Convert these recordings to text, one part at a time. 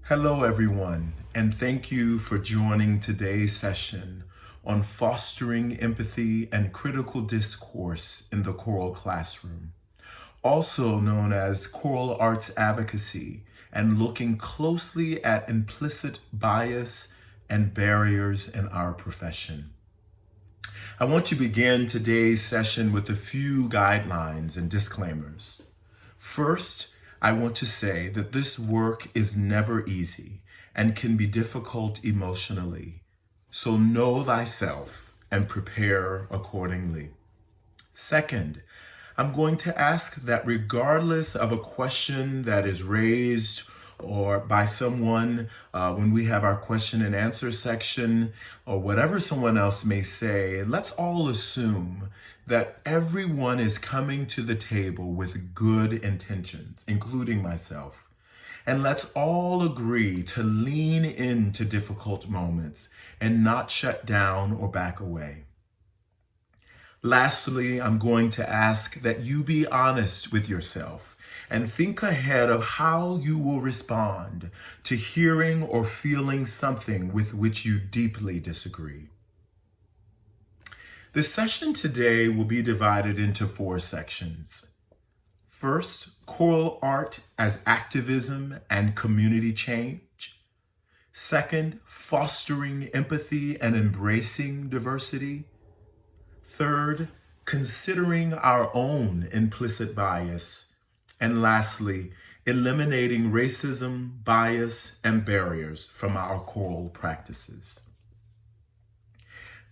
Hello, everyone, and thank you for joining today's session on fostering empathy and critical discourse in the choral classroom, also known as choral arts advocacy, and looking closely at implicit bias and barriers in our profession. I want to begin today's session with a few guidelines and disclaimers. First, I want to say that this work is never easy and can be difficult emotionally. So know thyself and prepare accordingly. Second, I'm going to ask that regardless of a question that is raised or by someone when we have our question and answer section, or whatever someone else may say, let's all assume that everyone is coming to the table with good intentions, including myself. And let's all agree to lean into difficult moments and not shut down or back away. Lastly, I'm going to ask that you be honest with yourself and think ahead of how you will respond to hearing or feeling something with which you deeply disagree. The session today will be divided into 4 sections. First, choral art as activism and community change. Second, fostering empathy and embracing diversity. Third, considering our own implicit bias. And lastly, eliminating racism, bias, and barriers from our choral practices.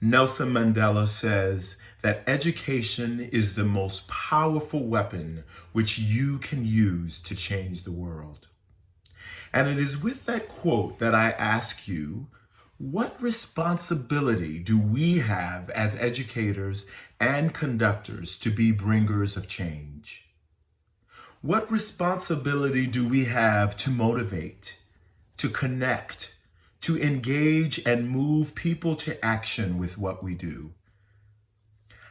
Nelson Mandela says that education is the most powerful weapon which you can use to change the world. And it is with that quote that I ask you, what responsibility do we have as educators and conductors to be bringers of change? What responsibility do we have to motivate, to connect, to engage and move people to action with what we do?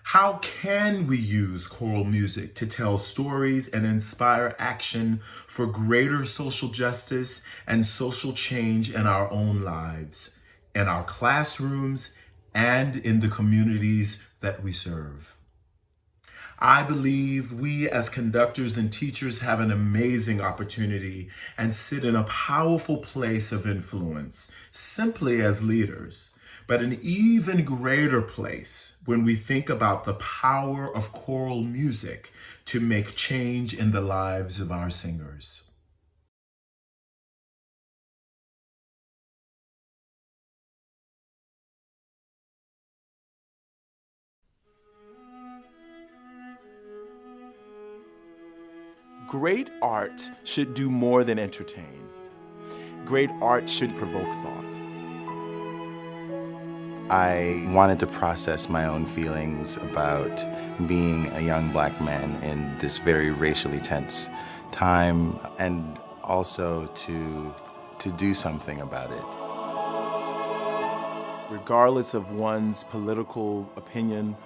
How can we use choral music to tell stories and inspire action for greater social justice and social change in our own lives, in our classrooms, and in the communities that we serve? I believe we as conductors and teachers have an amazing opportunity and sit in a powerful place of influence simply as leaders, but an even greater place when we think about the power of choral music to make change in the lives of our singers. Great art should do more than entertain. Great art should provoke thought. I wanted to process my own feelings about being a young black man in this very racially tense time, and also to do something about it. Regardless of one's political opinion,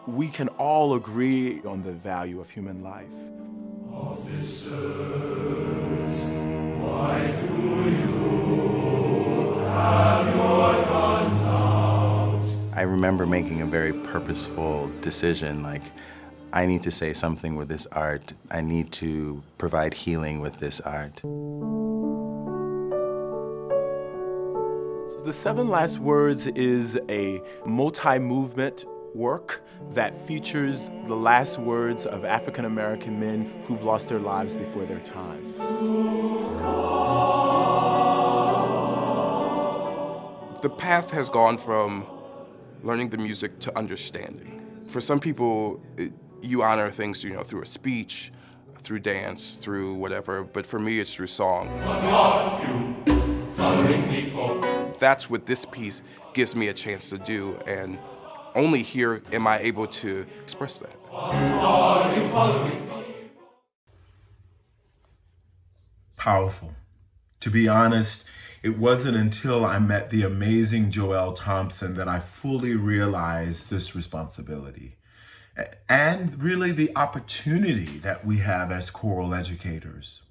we can all agree on the value of human life. Officers, why do you have your guns out? I remember making a very purposeful decision, like, I need to say something with this art. I need to provide healing with this art. So the 7 Last Words is a multi-movement work that features the last words of African American men who've lost their lives before their time. The path has gone from learning the music to understanding. For some people, you honor things, through a speech, through dance, through whatever, but for me, it's through song. What are you following me for? That's what this piece gives me a chance to do, and only here am I able to express that. What are you following me? Powerful. To be honest, it wasn't until I met the amazing Joelle Thompson that I fully realized this responsibility and really the opportunity that we have as choral educators.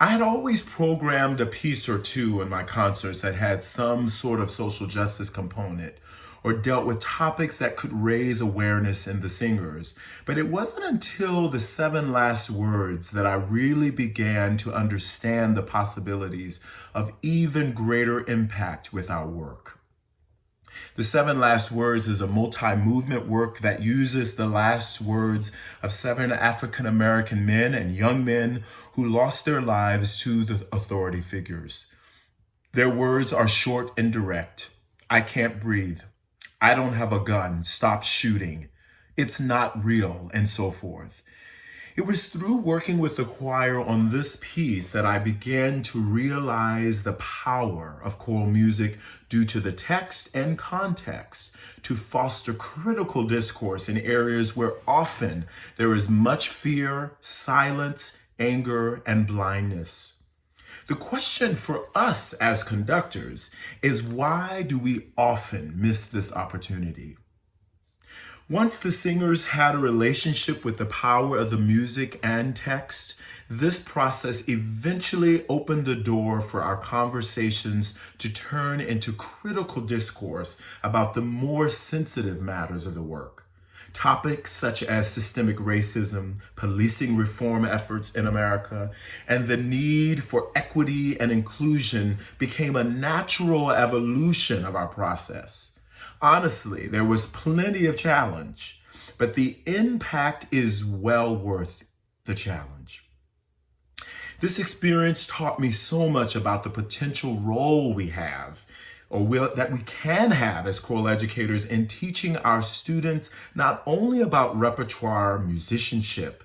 I had always programmed a piece or two in my concerts that had some sort of social justice component or dealt with topics that could raise awareness in the singers. But it wasn't until the 7 last words that I really began to understand the possibilities of even greater impact with our work. The 7 last words is a multi-movement work that uses the last words of 7 African American men and young men who lost their lives to the authority figures. Their words are short and direct. I can't breathe. I don't have a gun. Stop shooting. It's not real, and so forth. It was through working with the choir on this piece that I began to realize the power of choral music due to the text and context to foster critical discourse in areas where often there is much fear, silence, anger, and blindness. The question for us as conductors is, why do we often miss this opportunity? Once the singers had a relationship with the power of the music and text, this process eventually opened the door for our conversations to turn into critical discourse about the more sensitive matters of the work. Topics such as systemic racism, policing reform efforts in America, and the need for equity and inclusion became a natural evolution of our process. Honestly, there was plenty of challenge, but the impact is well worth the challenge. This experience taught me so much about the potential role we have, that we can have as choral educators in teaching our students not only about repertoire musicianship,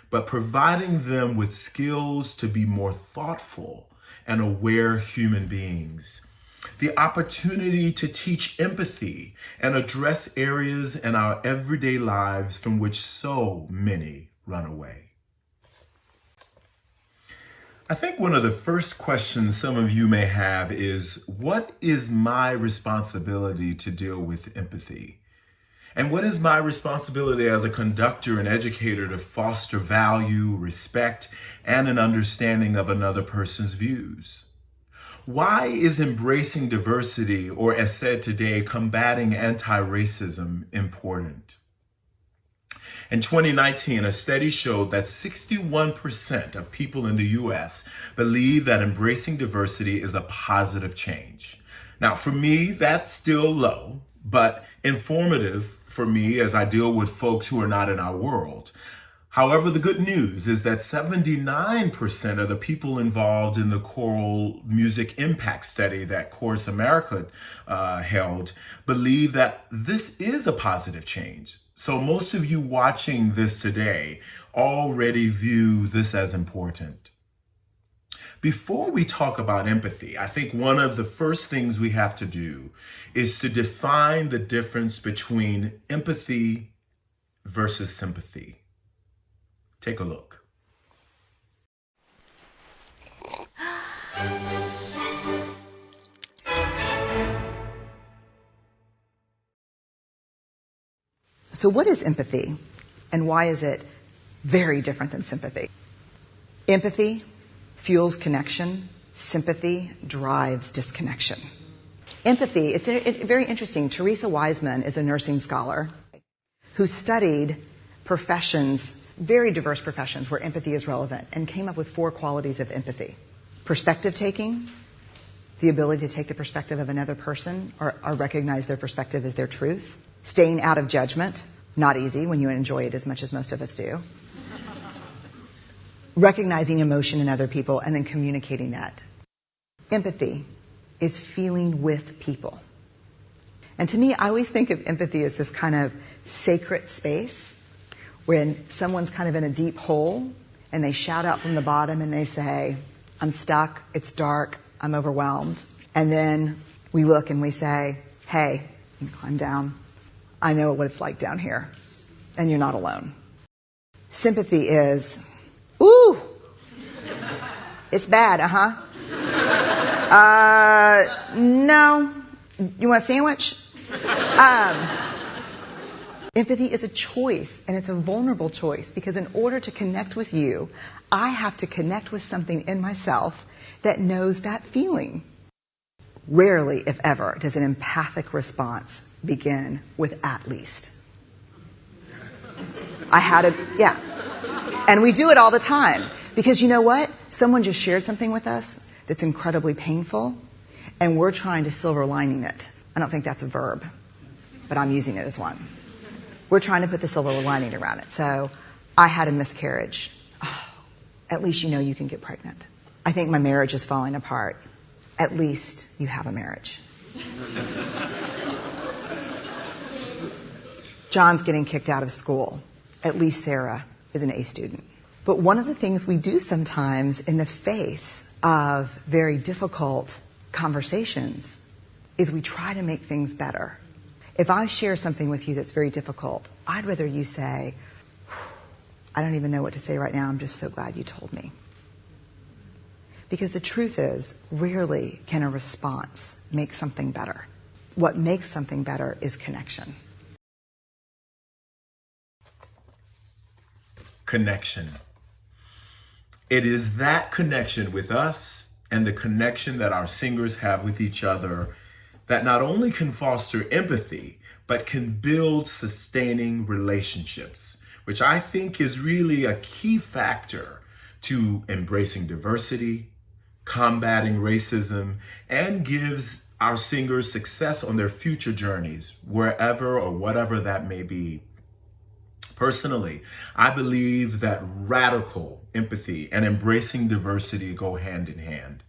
but providing them with skills to be more thoughtful and aware human beings. The opportunity to teach empathy and address areas in our everyday lives from which so many run away. I think one of the first questions some of you may have is, what is my responsibility to deal with empathy? And what is my responsibility as a conductor and educator to foster value, respect, and an understanding of another person's views? Why is embracing diversity, or as said today, combating anti-racism important? In 2019, a study showed that 61% of people in the US believe that embracing diversity is a positive change. Now, for me, that's still low, but informative for me as I deal with folks who are not in our world. However, the good news is that 79% of the people involved in the choral music impact study that Chorus America held believe that this is a positive change. So most of you watching this today already view this as important. Before we talk about empathy, I think one of the first things we have to do is to define the difference between empathy versus sympathy. Take a look. So what is empathy, and why is it very different than sympathy? Empathy fuels connection. Sympathy drives disconnection. Empathy, it's very interesting. Teresa Wiseman is a nursing scholar who studied professions, very diverse professions where empathy is relevant, and came up with 4 qualities of empathy. Perspective taking, the ability to take the perspective of another person or recognize their perspective as their truth. Staying out of judgment, not easy when you enjoy it as much as most of us do. Recognizing emotion in other people and then communicating that. Empathy is feeling with people. And to me, I always think of empathy as this kind of sacred space when someone's kind of in a deep hole and they shout out from the bottom and they say, I'm stuck, it's dark, I'm overwhelmed. And then we look and we say, hey, you climb down. I know what it's like down here, and you're not alone. Sympathy is, ooh, it's bad, no, you want a sandwich? Empathy is a choice, and it's a vulnerable choice, because in order to connect with you, I have to connect with something in myself that knows that feeling. Rarely, if ever, does an empathic response begin with "at least." Yeah. And we do it all the time. Because you know what? Someone just shared something with us that's incredibly painful, and we're trying to silver lining it. I don't think that's a verb, but I'm using it as one. We're trying to put the silver lining around it. So, I had a miscarriage. Oh, at least you know you can get pregnant. I think my marriage is falling apart. At least you have a marriage. John's getting kicked out of school. At least Sarah is an A student. But one of the things we do sometimes in the face of very difficult conversations is we try to make things better. If I share something with you that's very difficult, I'd rather you say, "I don't even know what to say right now. I'm just so glad you told me." Because the truth is, rarely can a response make something better. What makes something better is connection. Connection. It is that connection with us and the connection that our singers have with each other that not only can foster empathy, but can build sustaining relationships, which I think is really a key factor to embracing diversity, combating racism, and gives our singers success on their future journeys, wherever or whatever that may be. Personally, I believe that radical empathy and embracing diversity go hand in hand.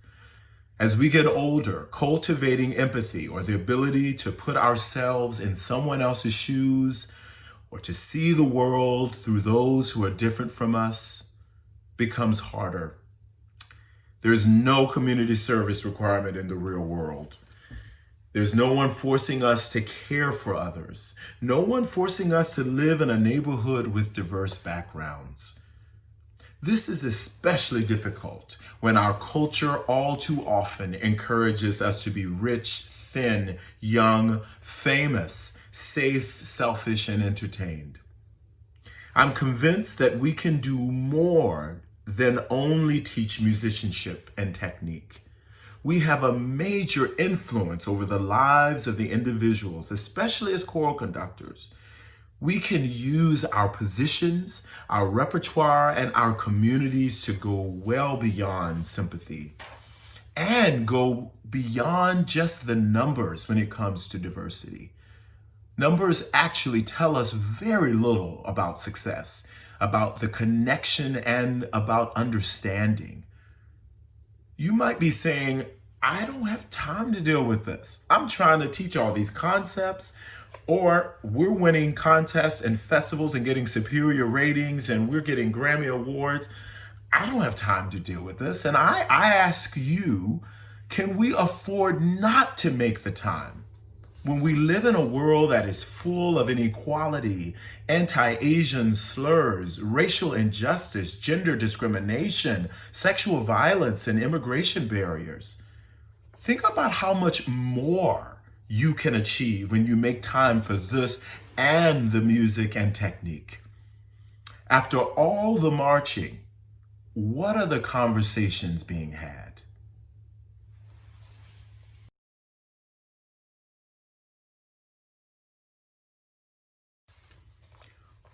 As we get older, cultivating empathy, or the ability to put ourselves in someone else's shoes or to see the world through those who are different from us, becomes harder. There's no community service requirement in the real world. There's no one forcing us to care for others. No one forcing us to live in a neighborhood with diverse backgrounds. This is especially difficult when our culture all too often encourages us to be rich, thin, young, famous, safe, selfish, and entertained. I'm convinced that we can do more than only teach musicianship and technique. We have a major influence over the lives of the individuals, especially as choral conductors. We can use our positions, our repertoire, and our communities to go well beyond sympathy and go beyond just the numbers when it comes to diversity. Numbers actually tell us very little about success, about the connection, and about understanding. You might be saying, "I don't have time to deal with this. I'm trying to teach all these concepts," or "We're winning contests and festivals and getting superior ratings and we're getting Grammy Awards. I don't have time to deal with this." And I ask you, can we afford not to make the time? When we live in a world that is full of inequality, anti-Asian slurs, racial injustice, gender discrimination, sexual violence, and immigration barriers, think about how much more you can achieve when you make time for this and the music and technique. After all the marching, what are the conversations being had?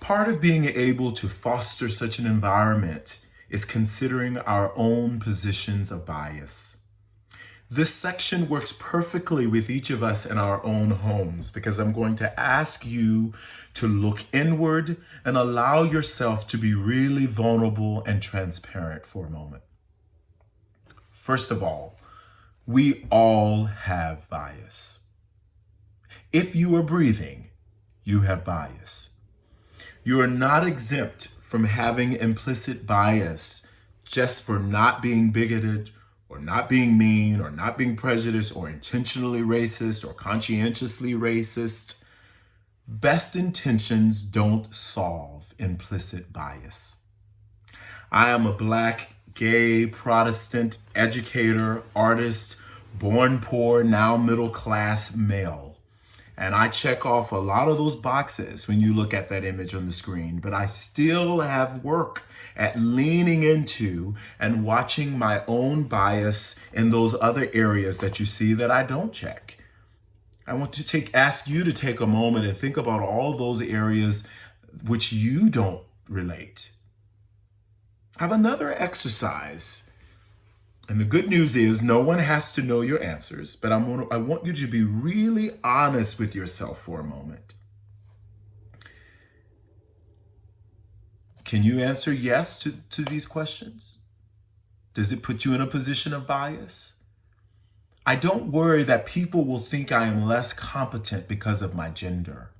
Part of being able to foster such an environment is considering our own positions of bias. This section works perfectly with each of us in our own homes because I'm going to ask you to look inward and allow yourself to be really vulnerable and transparent for a moment. First of all, we all have bias. If you are breathing, you have bias. You are not exempt from having implicit bias just for not being bigoted or not being mean or not being prejudiced or intentionally racist or conscientiously racist. Best intentions don't solve implicit bias. I am a Black, gay, Protestant, educator, artist, born poor, now middle class male. And I check off a lot of those boxes when you look at that image on the screen, but I still have work at leaning into and watching my own bias in those other areas that you see that I don't check. I want to ask you to take a moment and think about all those areas which you don't relate. Have another exercise. And the good news is no one has to know your answers, but I want you to be really honest with yourself for a moment. Can you answer yes to these questions? Does it put you in a position of bias? I don't worry that people will think I am less competent because of my gender.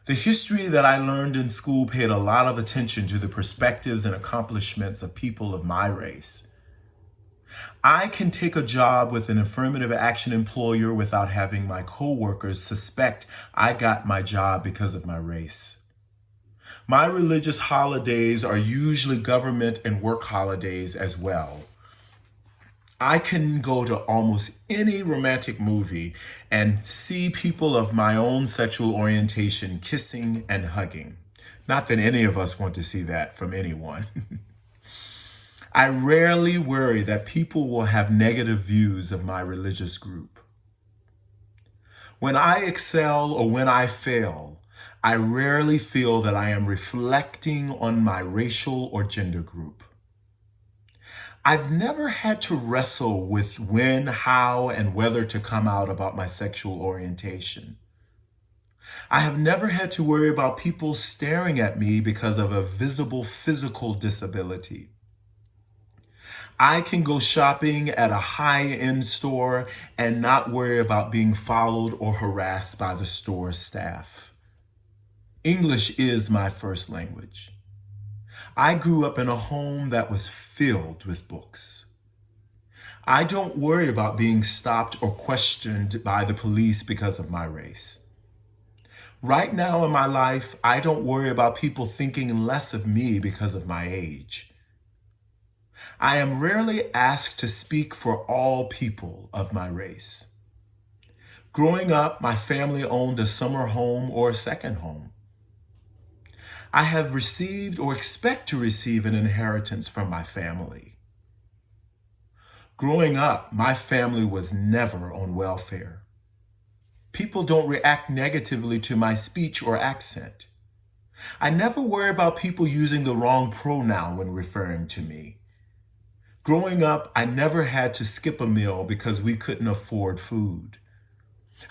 The history that I learned in school paid a lot of attention to the perspectives and accomplishments of people of my race. I can take a job with an affirmative action employer without having my coworkers suspect I got my job because of my race. My religious holidays are usually government and work holidays as well. I can go to almost any romantic movie and see people of my own sexual orientation kissing and hugging. Not that any of us want to see that from anyone. I rarely worry that people will have negative views of my religious group. When I excel or when I fail, I rarely feel that I am reflecting on my racial or gender group. I've never had to wrestle with when, how, and whether to come out about my sexual orientation. I have never had to worry about people staring at me because of a visible physical disability. I can go shopping at a high-end store and not worry about being followed or harassed by the store staff. English is my first language. I grew up in a home that was filled with books. I don't worry about being stopped or questioned by the police because of my race. Right now in my life, I don't worry about people thinking less of me because of my age. I am rarely asked to speak for all people of my race. Growing up, my family owned a summer home or a second home. I have received or expect to receive an inheritance from my family. Growing up, my family was never on welfare. People don't react negatively to my speech or accent. I never worry about people using the wrong pronoun when referring to me. Growing up, I never had to skip a meal because we couldn't afford food.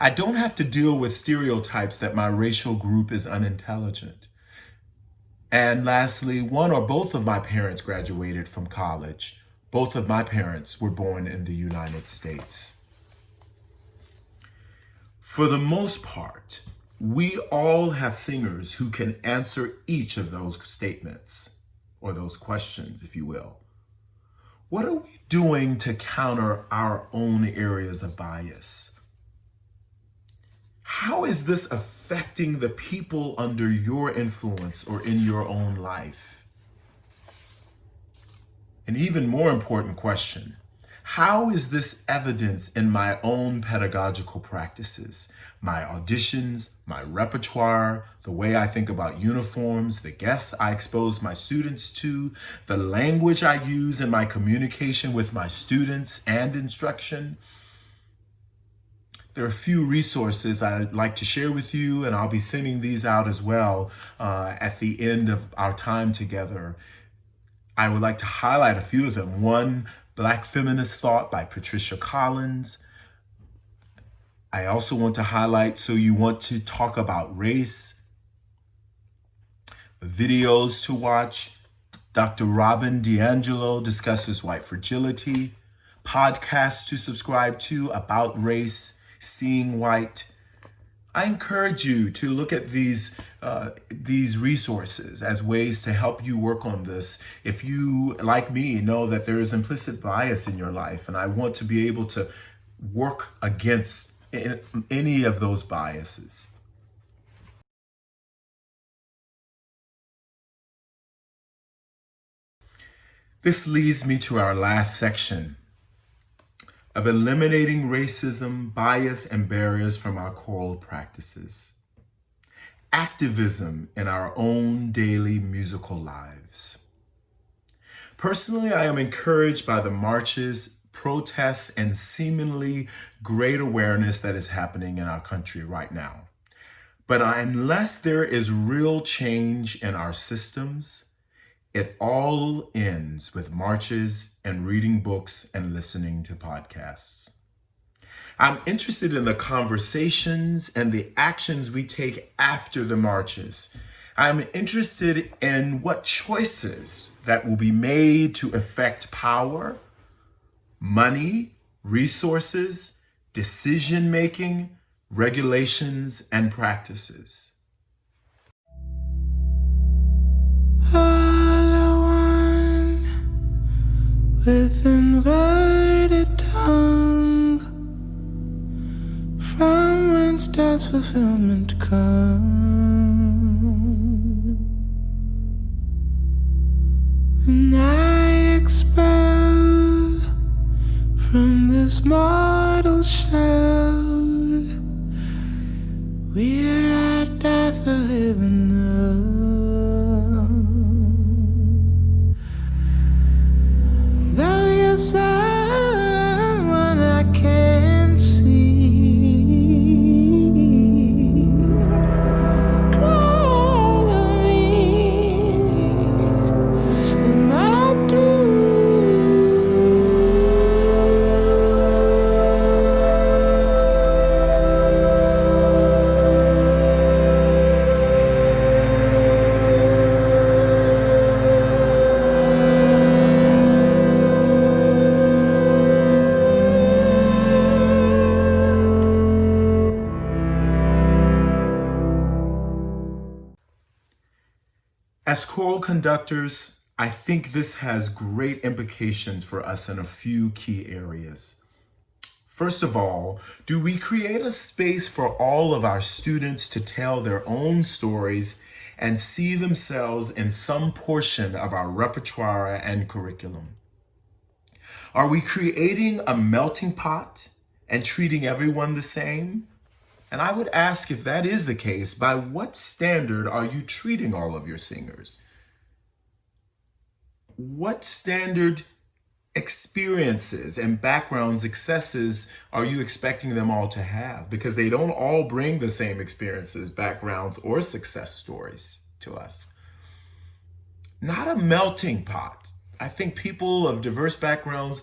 I don't have to deal with stereotypes that my racial group is unintelligent. And lastly, one or both of my parents graduated from college. Both of my parents were born in the United States. For the most part, we all have singers who can answer each of those statements, or those questions, if you will. What are we doing to counter our own areas of bias? How is this affecting the people under your influence or in your own life? An even more important question, how is this evidence in my own pedagogical practices, my auditions, my repertoire, the way I think about uniforms, the guests I expose my students to, the language I use in my communication with my students and instruction? There are a few resources I'd like to share with you, and I'll be sending these out as well at the end of our time together. I would like to highlight a few of them. One, Black Feminist Thought by Patricia Collins. I also want to highlight So You Want to Talk About Race. Videos to watch. Dr. Robin DiAngelo discusses white fragility. Podcasts to subscribe to about race. Seeing White. I encourage you to look at these resources as ways to help you work on this. If you, like me, know that there is implicit bias in your life, and I want to be able to work against any of those biases. This leads me to our last section. of eliminating racism, bias, and barriers from our choral practices. Activism in our own daily musical lives. Personally, I am encouraged by the marches, protests, and seemingly great awareness that is happening in our country right now. But unless there is real change in our systems, it all ends with marches and reading books and listening to podcasts. I'm interested in the conversations and the actions we take after the marches. I'm interested in what choices that will be made to affect power, money, resources, decision-making, regulations, and practices. With inverted tongue, from whence does fulfillment come? When I expel from this mortal shell, will I die for living up? Someone I can't see, cry to me, am I As choral conductors, I think this has great implications for us in a few key areas. First of all, do we create a space for all of our students to tell their own stories and see themselves in some portion of our repertoire and curriculum? Are we creating a melting pot and treating everyone the same? And I would ask, if that is the case, by what standard are you treating all of your singers? What standard experiences and background successes are you expecting them all to have? Because they don't all bring the same experiences, backgrounds, or success stories to us. Not a melting pot. I think people of diverse backgrounds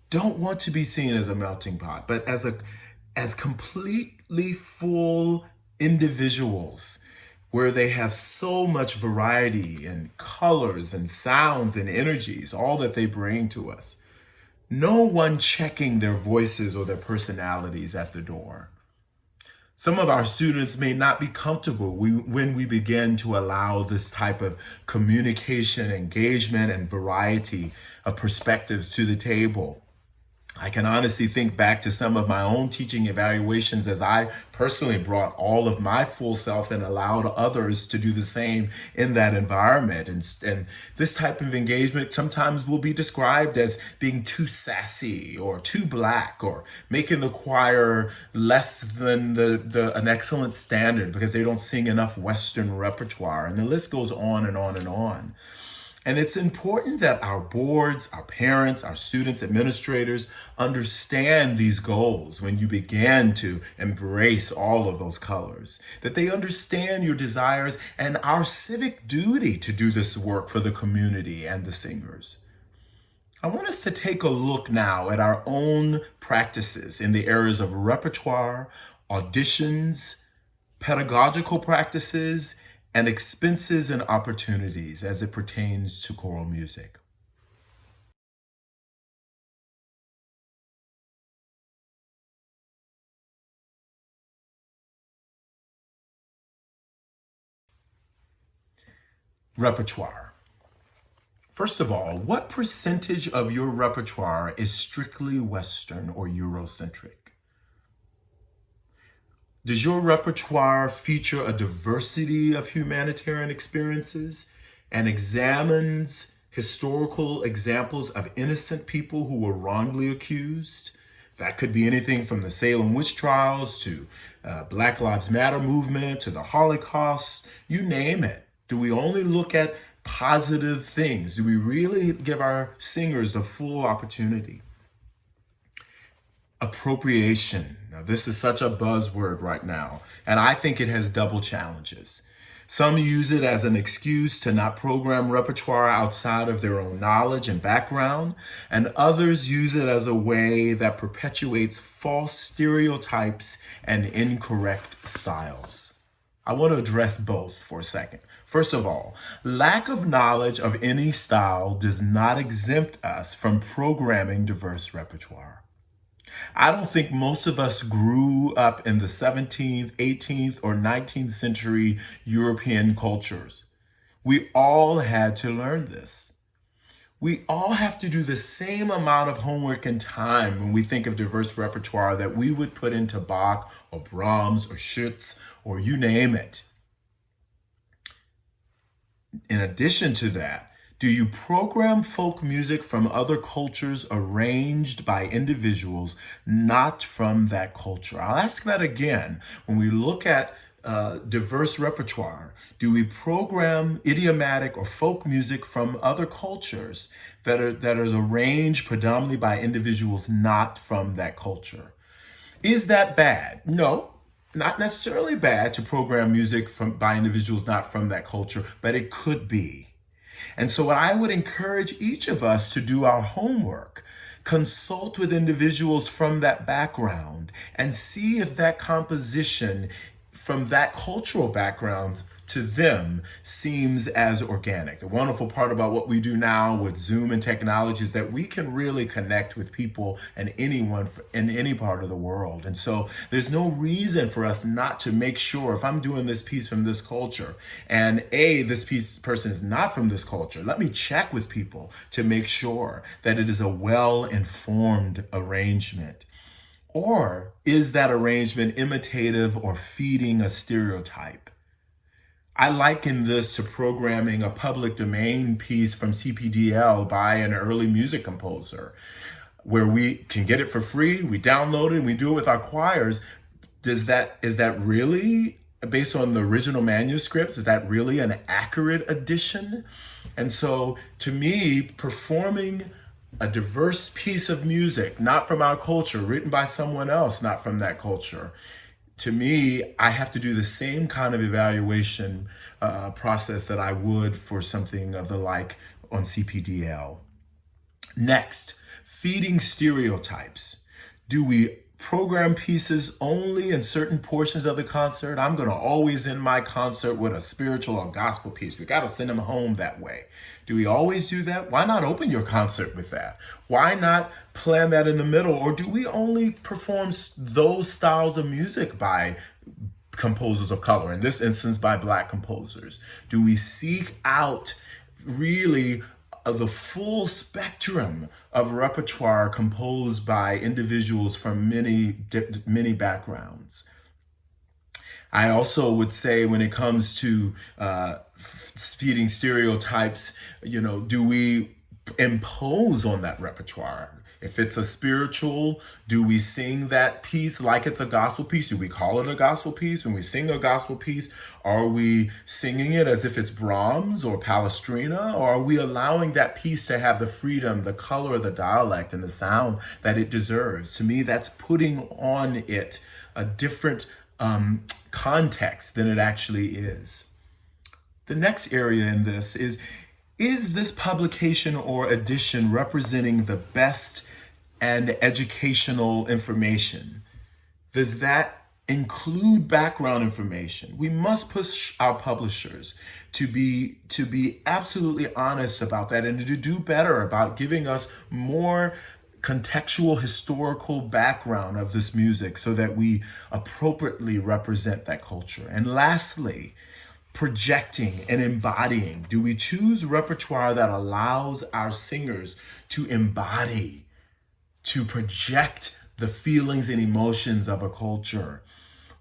don't want to be seen as a melting pot, but as completely full individuals where they have so much variety and colors and sounds and energies, all that they bring to us. No one checking their voices or their personalities at the door. Some of our students may not be comfortable when we begin to allow this type of communication, engagement, and variety of perspectives to the table. I can honestly think back to some of my own teaching evaluations as I personally brought all of my full self and allowed others to do the same in that environment. And this type of engagement sometimes will be described as being too sassy or too black, or making the choir less than an excellent standard because they don't sing enough Western repertoire. And the list goes on and on and on. And it's important that our boards, our parents, our students, administrators understand these goals when you begin to embrace all of those colors, that they understand your desires and our civic duty to do this work for the community and the singers. I want us to take a look now at our own practices in the areas of repertoire, auditions, pedagogical practices, and expenses and opportunities as it pertains to choral music. Repertoire. First of all, what percentage of your repertoire is strictly Western or Eurocentric? Does your repertoire feature a diversity of humanitarian experiences and examines historical examples of innocent people who were wrongly accused That could be anything from the Salem witch trials to Black Lives Matter movement to the Holocaust, you name it. Do we only look at positive things? Do we really give our singers the full opportunity? Appropriation. Now, this is such a buzzword right now, and I think it has double challenges. Some use it as an excuse to not program repertoire outside of their own knowledge and background, and others use it as a way that perpetuates false stereotypes and incorrect styles. I want to address both for a second. First of all, lack of knowledge of any style does not exempt us from programming diverse repertoire. I don't think most of us grew up in the 17th, 18th, or 19th century European cultures. We all had to learn this. We all have to do the same amount of homework and time when we think of diverse repertoire that we would put into Bach or Brahms or Schütz or you name it. In addition to that, do you program folk music from other cultures arranged by individuals not from that culture? I'll ask that again. When we look at diverse repertoire, do we program idiomatic or folk music from other cultures that is arranged predominantly by individuals not from that culture? Is that bad? No. Not necessarily bad to program music by individuals not from that culture, but it could be. And so what I would encourage each of us to do our homework, consult with individuals from that background and see if that composition from that cultural background to them seems as organic. The wonderful part about what we do now with Zoom and technology is that we can really connect with people and anyone in any part of the world. And so there's no reason for us not to make sure, if I'm doing this piece from this culture and this person is not from this culture, let me check with people to make sure that it is a well-informed arrangement. Or is that arrangement imitative or feeding a stereotype? I liken this to programming a public domain piece from CPDL by an early music composer, where we can get it for free, we download it, and we do it with our choirs. Is that really, based on the original manuscripts, is that really an accurate edition? And so, to me, performing a diverse piece of music, not from our culture, written by someone else, not from that culture, to me, I have to do the same kind of evaluation process that I would for something of the like on CPDL. Next, feeding stereotypes. Do we program pieces only in certain portions of the concert? I'm going to always end my concert with a spiritual or gospel piece. We got to send them home that way. Do we always do that? Why not open your concert with that? Why not plan that in the middle? Or do we only perform those styles of music by composers of color, in this instance by Black composers? Do we seek out really the full spectrum of repertoire composed by individuals from many backgrounds? I also would say, when it comes to feeding stereotypes, do we impose on that repertoire? If it's a spiritual, do we sing that piece like it's a gospel piece? Do we call it a gospel piece? When we sing a gospel piece, are we singing it as if it's Brahms or Palestrina? Or are we allowing that piece to have the freedom, the color, the dialect, and the sound that it deserves? To me, that's putting on it a different context than it actually is. The next area in this is this publication or edition representing the best and educational information? Does that include background information? We must push our publishers to be absolutely honest about that and to do better about giving us more contextual historical background of this music so that we appropriately represent that culture. And lastly, projecting and embodying. Do we choose repertoire that allows our singers to embody, to project the feelings and emotions of a culture?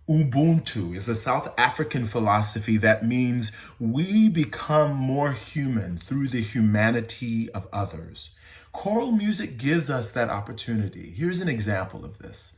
Ubuntu is a South African philosophy that means we become more human through the humanity of others. Choral music gives us that opportunity. Here's an example of this.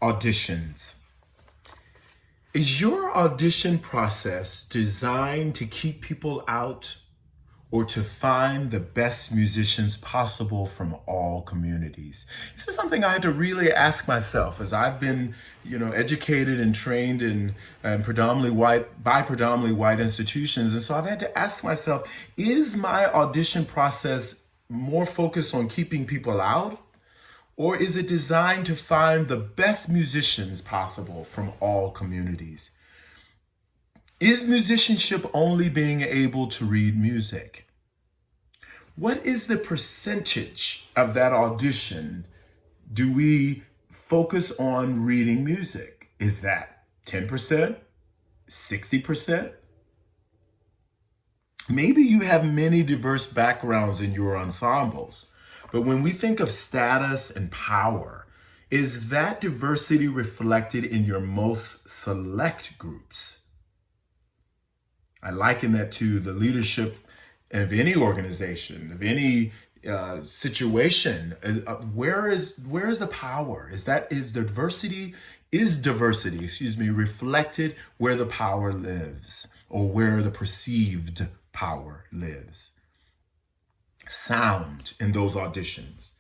Auditions. Is your audition process designed to keep people out or to find the best musicians possible from all communities? This is something I had to really ask myself as I've been, educated and trained in predominantly white institutions. And so I've had to ask myself, is my audition process more focused on keeping people out? Or is it designed to find the best musicians possible from all communities? Is musicianship only being able to read music? What is the percentage of that audition do we focus on reading music? Is that 10%? 60%? Maybe you have many diverse backgrounds in your ensembles. But when we think of status and power, is that diversity reflected in your most select groups? I liken that to the leadership of any organization, of any situation. Where is the power? Is diversity reflected where the power lives, or where the perceived power lives? Sound in those auditions.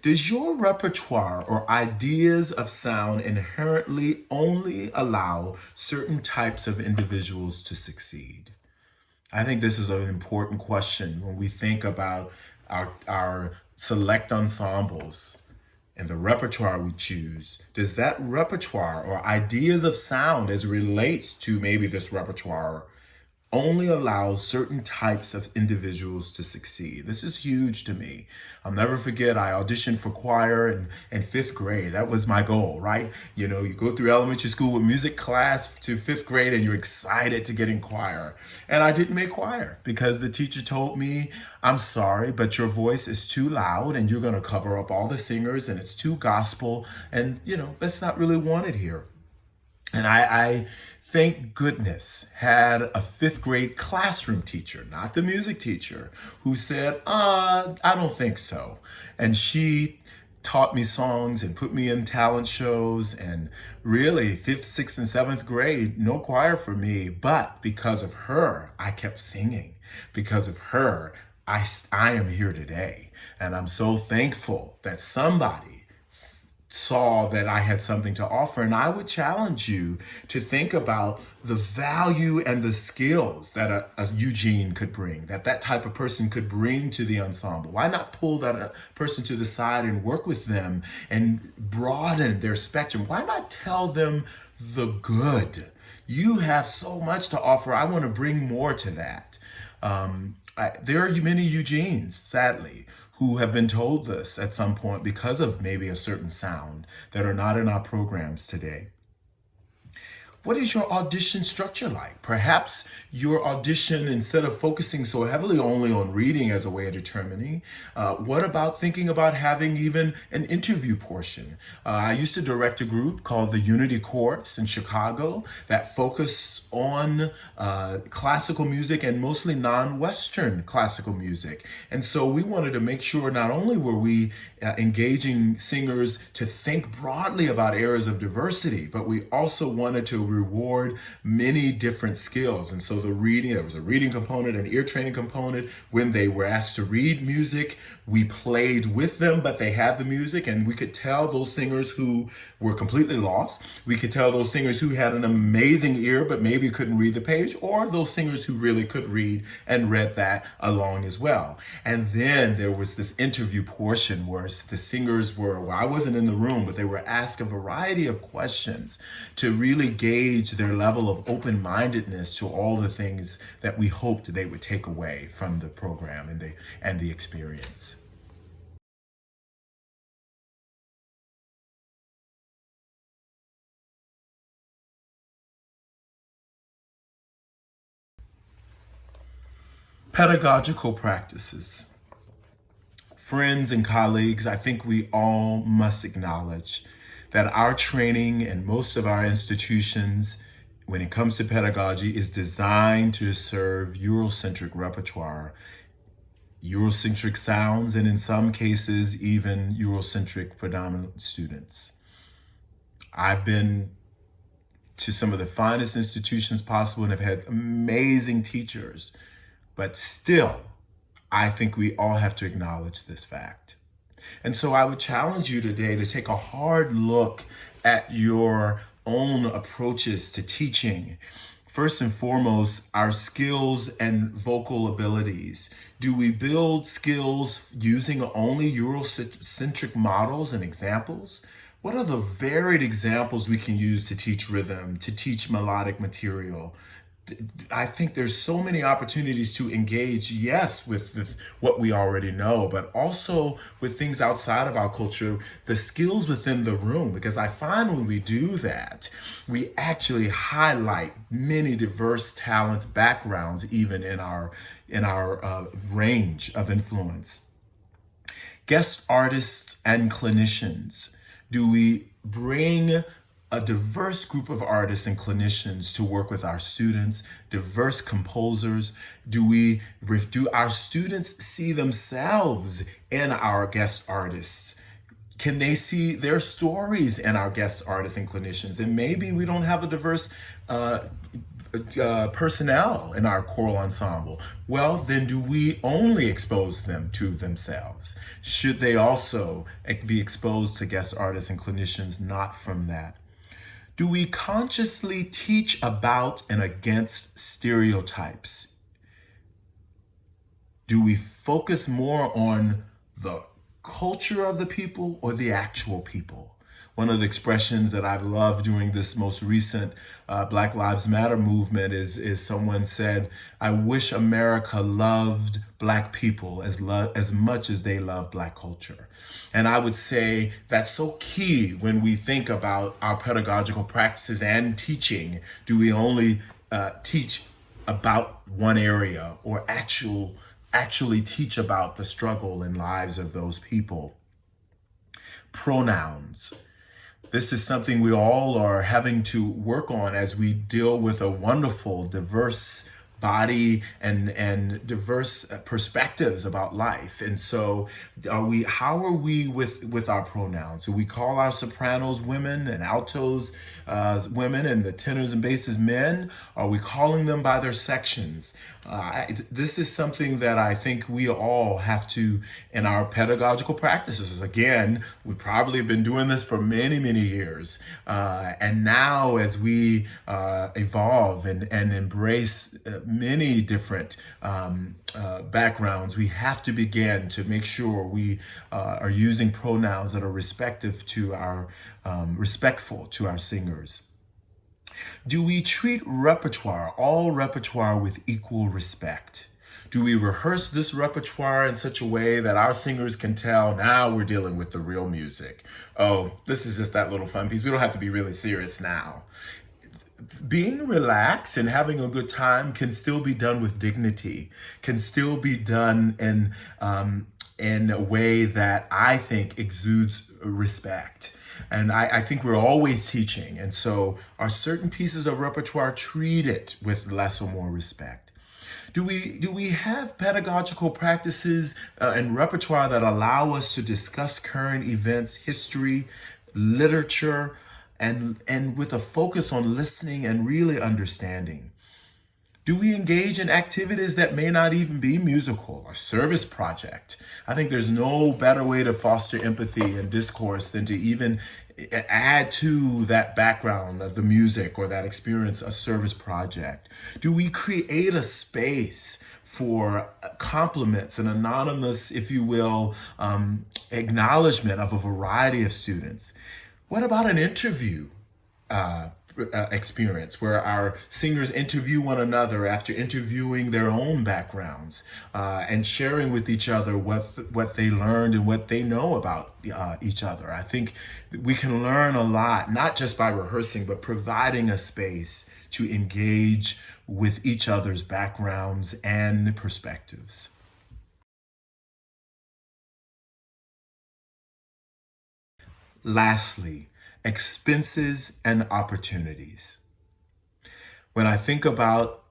Does your repertoire or ideas of sound inherently only allow certain types of individuals to succeed? I think this is an important question when we think about our select ensembles and the repertoire we choose. Does that repertoire or ideas of sound as it relates to maybe this repertoire only allows certain types of individuals to succeed? This is huge to me. I'll never forget, I auditioned for choir in fifth grade. That was my goal, right? You go through elementary school with music class to fifth grade and you're excited to get in choir. And I didn't make choir because the teacher told me, I'm sorry, but your voice is too loud and you're gonna cover up all the singers and it's too gospel and that's not really wanted here. And I thank goodness, had a fifth grade classroom teacher, not the music teacher, who said, I don't think so. And she taught me songs and put me in talent shows, and really fifth, sixth, and seventh grade, no choir for me. But because of her, I kept singing. Because of her, I am here today. And I'm so thankful that somebody saw that I had something to offer. And I would challenge you to think about the value and the skills that a Eugene could bring, that type of person could bring to the ensemble. Why not pull that person to the side and work with them and broaden their spectrum? Why not tell them the good? You have so much to offer. I want to bring more to that. There are many Eugenes, sadly, who have been told this at some point because of maybe a certain sound that are not in our programs today. What is your audition structure like? Perhaps your audition, instead of focusing so heavily only on reading as a way of determining, what about thinking about having even an interview portion? I used to direct a group called the Unity Chorus in Chicago that focused on classical music and mostly non-Western classical music. And so we wanted to make sure not only were we engaging singers to think broadly about areas of diversity, but we also wanted to reward many different skills. And so there was a reading component, an ear training component. When they were asked to read music, we played with them, but they had the music, and we could tell those singers who were completely lost. We could tell those singers who had an amazing ear, but maybe couldn't read the page, or those singers who really could read and read that along as well. And then there was this interview portion where the singers well, I wasn't in the room, but they were asked a variety of questions to really gauge their level of open-mindedness to all the things that we hoped they would take away from the program and the experience. Pedagogical practices. Friends and colleagues, I think we all must acknowledge that our training and most of our institutions, when it comes to pedagogy, is designed to serve Eurocentric repertoire, Eurocentric sounds, and in some cases, even Eurocentric predominant students. I've been to some of the finest institutions possible and have had amazing teachers, but still, I think we all have to acknowledge this fact. And so I would challenge you today to take a hard look at your own approaches to teaching. First and foremost, our skills and vocal abilities. Do we build skills using only Eurocentric models and examples? What are the varied examples we can use to teach rhythm, to teach melodic material? I think there's so many opportunities to engage, yes, with what we already know, but also with things outside of our culture, the skills within the room, because I find when we do that, we actually highlight many diverse talents, backgrounds, even in our range of influence. Guest artists and clinicians. Do we bring a diverse group of artists and clinicians to work with our students, diverse composers? Do our students see themselves in our guest artists? Can they see their stories in our guest artists and clinicians? And maybe we don't have a diverse personnel in our choral ensemble. Well, then do we only expose them to themselves? Should they also be exposed to guest artists and clinicians not from that? Do we consciously teach about and against stereotypes? Do we focus more on the culture of the people or the actual people? One of the expressions that I've loved during this most recent Black Lives Matter movement is someone said, I wish America loved Black people as much as they love Black culture. And I would say that's so key when we think about our pedagogical practices and teaching. Do we only teach about one area or actually teach about the struggle and lives of those people? Pronouns. This is something we all are having to work on as we deal with a wonderful, diverse body and diverse perspectives about life. And so how are we with our pronouns? Do we call our sopranos women and altos women and the tenors and basses men? Are we calling them by their sections? This is something that I think we all have to, in our pedagogical practices. Again, we probably have been doing this for many, many years. And now as we evolve and embrace many different backgrounds, we have to begin to make sure we are using pronouns that are respectful to our singers. Do we treat all repertoire with equal respect? Do we rehearse this repertoire in such a way that our singers can tell, now we're dealing with the real music? Oh, this is just that little fun piece. We don't have to be really serious now. Being relaxed and having a good time can still be done with dignity, can still be done in a way that I think exudes respect. And I think we're always teaching. And so are certain pieces of repertoire treated with less or more respect? Do we have pedagogical practices and repertoire that allow us to discuss current events, history, literature, and with a focus on listening and really understanding? Do we engage in activities that may not even be musical, a service project? I think there's no better way to foster empathy and discourse than to even add to that background of the music or that experience a service project. Do we create a space for compliments, an anonymous, if you will, acknowledgement of a variety of students? What about an interview experience where our singers interview one another after interviewing their own backgrounds and sharing with each other what they learned and what they know about each other? I think we can learn a lot, not just by rehearsing, but providing a space to engage with each other's backgrounds and perspectives. Lastly, expenses and opportunities. When I think about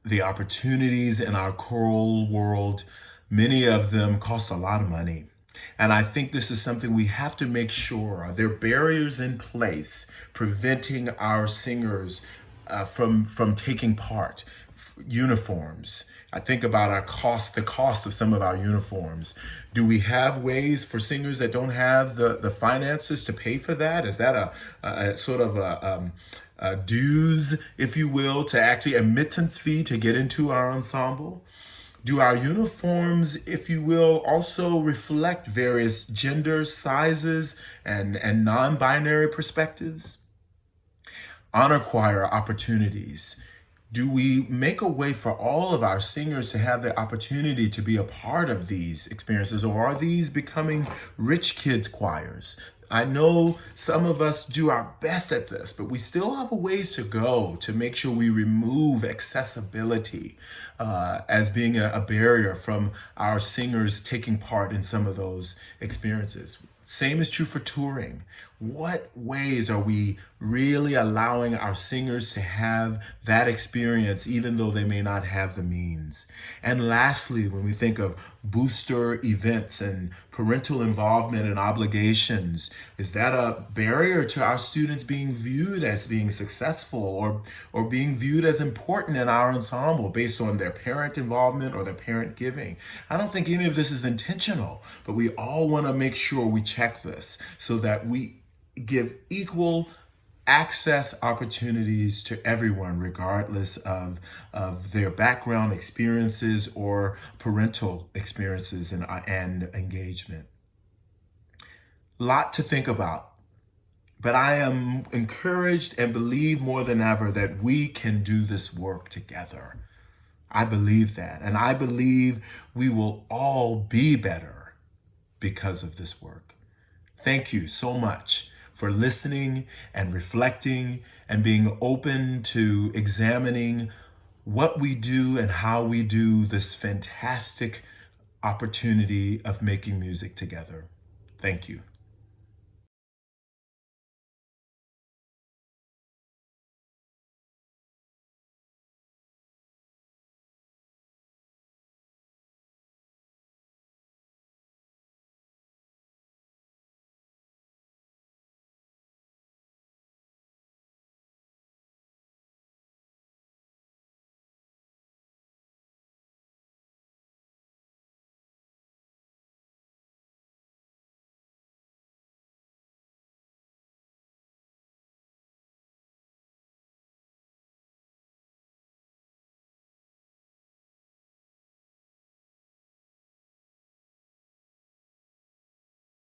the opportunities in our choral world, many of them cost a lot of money. And I think this is something we have to make sure. Are there barriers in place preventing our singers from taking part? Uniforms. I think about the cost of some of our uniforms. Do we have ways for singers that don't have the finances to pay for that? Is that a sort of a dues, if you will, to actually admittance fee to get into our ensemble? Do our uniforms, if you will, also reflect various gender, sizes, and non-binary perspectives? Honor choir opportunities. Do we make a way for all of our singers to have the opportunity to be a part of these experiences, or are these becoming rich kids choirs? I know some of us do our best at this, but we still have a ways to go to make sure we remove accessibility as being a barrier from our singers taking part in some of those experiences. Same is true for touring. What ways are we really allowing our singers to have that experience, even though they may not have the means? And lastly, when we think of booster events and parental involvement and obligations, is that a barrier to our students being viewed as being successful or being viewed as important in our ensemble based on their parent involvement or their parent giving? I don't think any of this is intentional, but we all want to make sure we check this so that we give equal access opportunities to everyone, regardless of their background experiences or parental experiences and engagement. Lot to think about, but I am encouraged and believe more than ever that we can do this work together. I believe that, and I believe we will all be better because of this work. Thank you so much for listening and reflecting and being open to examining what we do and how we do this fantastic opportunity of making music together. Thank you.